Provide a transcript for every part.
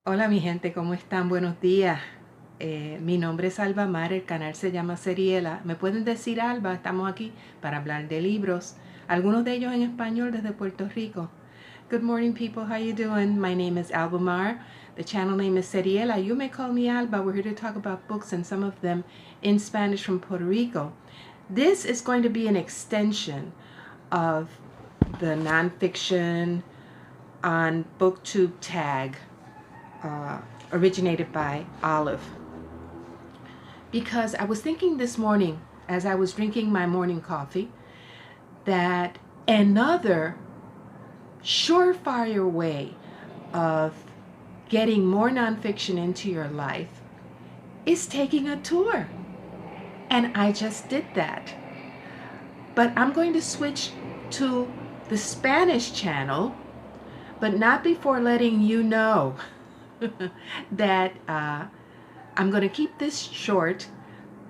Hola mi gente, ¿cómo están? Buenos días. Mi nombre es Alba Mar, el canal se llama Seriela. Me pueden decir Alba, estamos aquí para hablar de libros, algunos de ellos en español desde Puerto Rico. Good morning people, how you doing? My name is Alba Mar. The channel name is Seriela. You may call me Alba. We're here to talk about books and some of them in Spanish from Puerto Rico. This is going to be an extension of the nonfiction on BookTube tag. Originated by Olive. Because I was thinking this morning, as I was drinking my morning coffee, that another surefire way of getting more nonfiction into your life is taking a tour. And I just did that. But I'm going to switch to the Spanish channel, but not before letting you know that I'm going to keep this short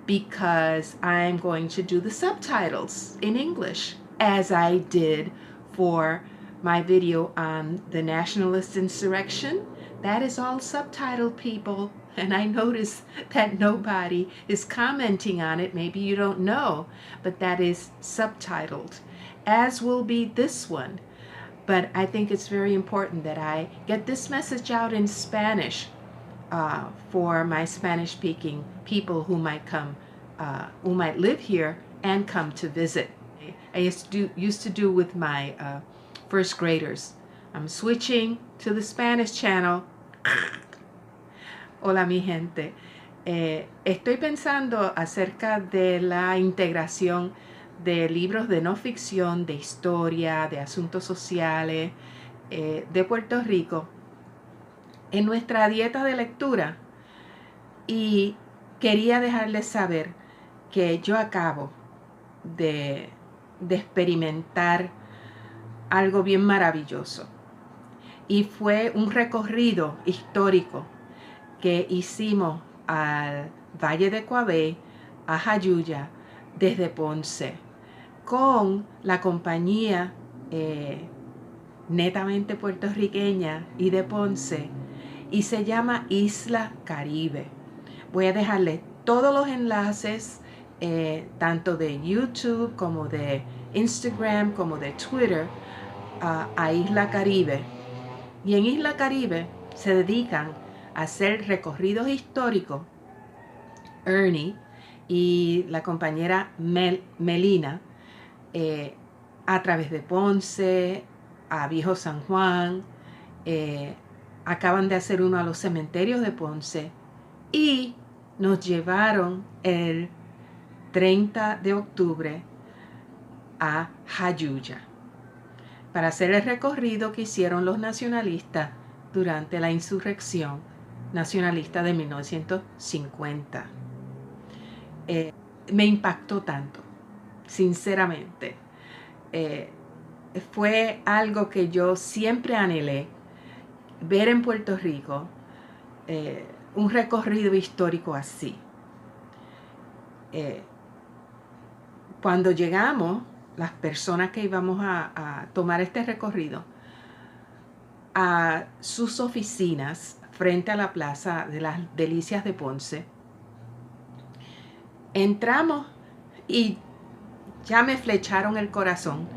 because I'm going to do the subtitles in English, as I did for my video on the nationalist insurrection. That is all subtitled, people, and I notice that nobody is commenting on it. Maybe you don't know, but that is subtitled, as will be this one. But I think it's very important that I get this message out in Spanish for my Spanish-speaking people who might live here and come to visit. I used to do with my first graders. I'm switching to the Spanish channel. Hola mi gente. Estoy pensando acerca de la integración de libros de no ficción, de historia, de asuntos sociales de Puerto Rico en nuestra dieta de lectura, y quería dejarles saber que yo acabo de experimentar algo bien maravilloso, y fue un recorrido histórico que hicimos al Valle de Coabey, a Jayuya, desde Ponce, con la compañía netamente puertorriqueña y de Ponce, y se llama Isla Caribe. Voy a dejarles todos los enlaces, tanto de YouTube como de Instagram como de Twitter, a Isla Caribe. Y en Isla Caribe se dedican a hacer recorridos históricos. Ernie y la compañera Melina, a través de Ponce, a Viejo San Juan, acaban de hacer uno a los cementerios de Ponce, y nos llevaron el 30 de octubre a Jayuya para hacer el recorrido que hicieron los nacionalistas durante la insurrección nacionalista de 1950. Me impactó tanto, sinceramente. Fue algo que yo siempre anhelé, ver en Puerto Rico un recorrido histórico así. Cuando llegamos, las personas que íbamos a tomar este recorrido, a sus oficinas frente a la Plaza de las Delicias de Ponce, entramos y ya me flecharon el corazón,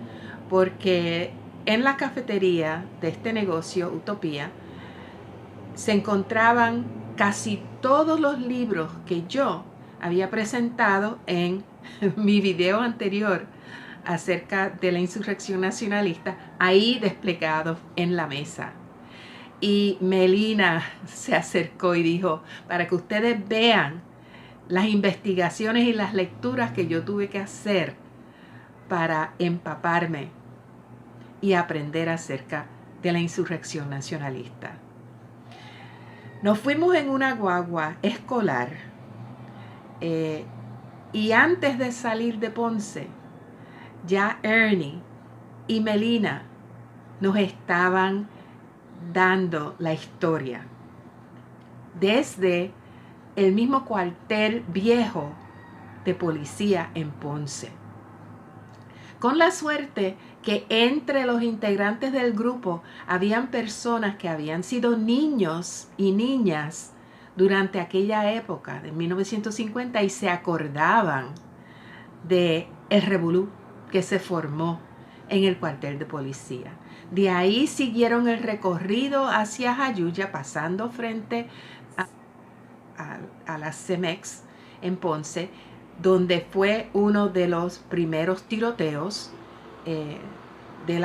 porque en la cafetería de este negocio, Utopía, se encontraban casi todos los libros que yo había presentado en mi video anterior acerca de la insurrección nacionalista, ahí desplegados en la mesa. Y Melina se acercó y dijo, para que ustedes vean las investigaciones y las lecturas que yo tuve que hacer para empaparme y aprender acerca de la insurrección nacionalista. Nos fuimos en una guagua escolar, y antes de salir de Ponce, ya Ernie y Melina nos estaban dando la historia desde el mismo cuartel viejo de policía en Ponce. con la suerte que entre los integrantes del grupo habían personas que habían sido niños y niñas durante aquella época de 1950 y se acordaban de el revolú que se formó en el cuartel de policía. De ahí siguieron el recorrido hacia Jayuya, pasando frente a la CEMEX en Ponce, donde fue uno de los primeros tiroteos de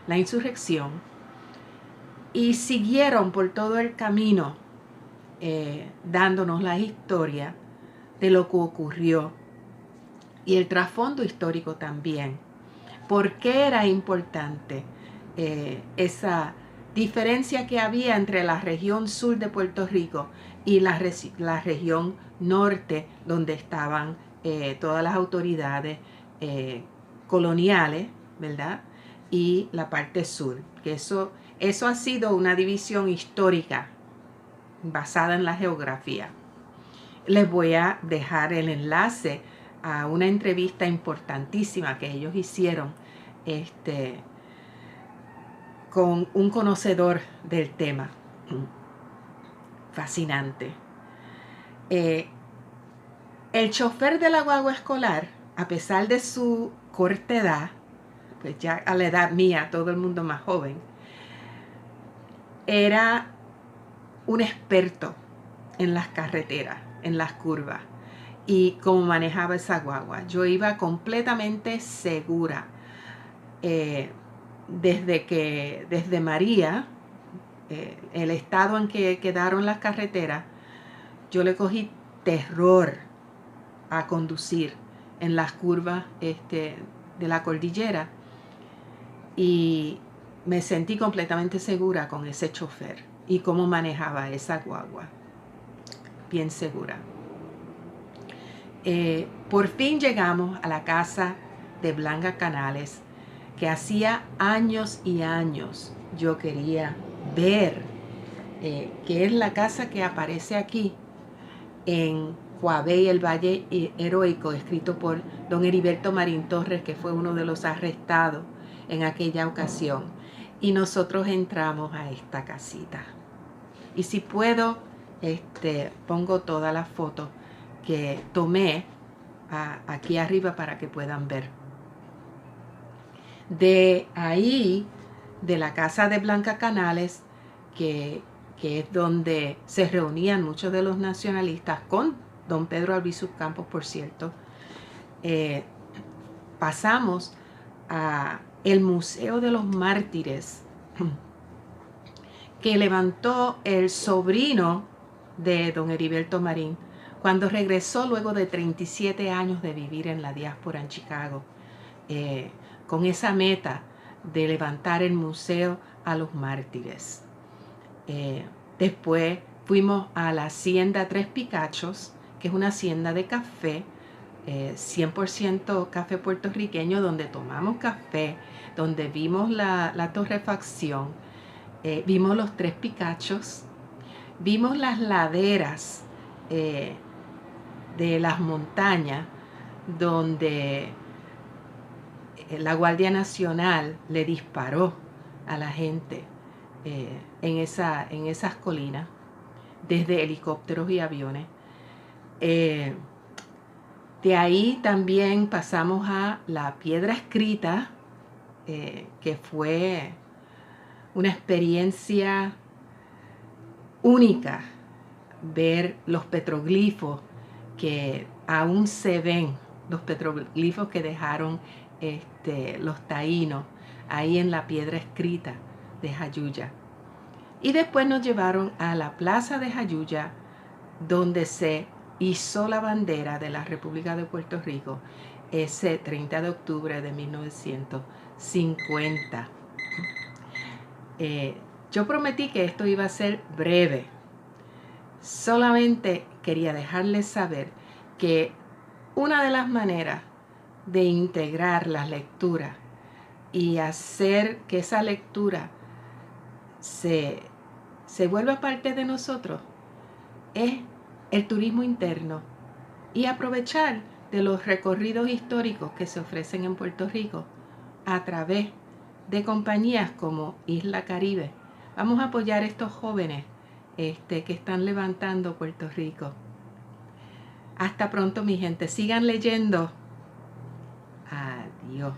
la insurrección, y siguieron por todo el camino dándonos la historia de lo que ocurrió y el trasfondo histórico también. ¿Por qué era importante esa diferencia que había entre la región sur de Puerto Rico y la región norte, donde estaban todas las autoridades coloniales, ¿verdad? Y la parte sur, que eso ha sido una división histórica basada en la geografía. Les voy a dejar el enlace a una entrevista importantísima que ellos hicieron con un conocedor del tema. Fascinante. El chofer de la guagua escolar, a pesar de su corta edad, pues ya a la edad mía, todo el mundo más joven, era un experto en las carreteras, en las curvas, y cómo manejaba esa guagua. Yo iba completamente segura. Desde María, el estado en que quedaron las carreteras, yo le cogí terror a conducir en las curvas de la cordillera, y me sentí completamente segura con ese chofer y cómo manejaba esa guagua. Bien segura. Por fin llegamos a la casa de Blanca Canales, que hacía años y años yo quería ver, que es la casa que aparece aquí en Coabey, el Valle Heroico, escrito por don Heriberto Marín Torres, que fue uno de los arrestados en aquella ocasión. Y nosotros entramos a esta casita. Y si puedo, pongo todas las fotos que tomé aquí arriba para que puedan ver. De ahí, de la casa de Blanca Canales, que es donde se reunían muchos de los nacionalistas, con don Pedro Albizu Campos, por cierto, pasamos a el Museo de los Mártires, que levantó el sobrino de don Heriberto Marín cuando regresó luego de 37 años de vivir en la diáspora en Chicago, con esa meta de levantar el Museo a los Mártires. Después fuimos a la Hacienda Tres Picachos, que es una hacienda de café, 100% café puertorriqueño, donde tomamos café, donde vimos la torrefacción, vimos los Tres Picachos, vimos las laderas de las montañas, donde la Guardia Nacional le disparó a la gente en esas colinas, desde helicópteros y aviones. De ahí también pasamos a la Piedra Escrita, que fue una experiencia única, ver los petroglifos que aún se ven, los petroglifos que dejaron los taínos ahí en la Piedra Escrita de Jayuya. Y después nos llevaron a la plaza de Jayuya, donde se izó la bandera de la República de Puerto Rico ese 30 de octubre de 1950. Yo prometí que esto iba a ser breve. Solamente quería dejarles saber que una de las maneras de integrar la lectura y hacer que esa lectura se vuelva parte de nosotros es el turismo interno, y aprovechar de los recorridos históricos que se ofrecen en Puerto Rico a través de compañías como Isla Caribe. Vamos a apoyar a estos jóvenes que están levantando Puerto Rico. Hasta pronto, mi gente. Sigan leyendo. Adiós.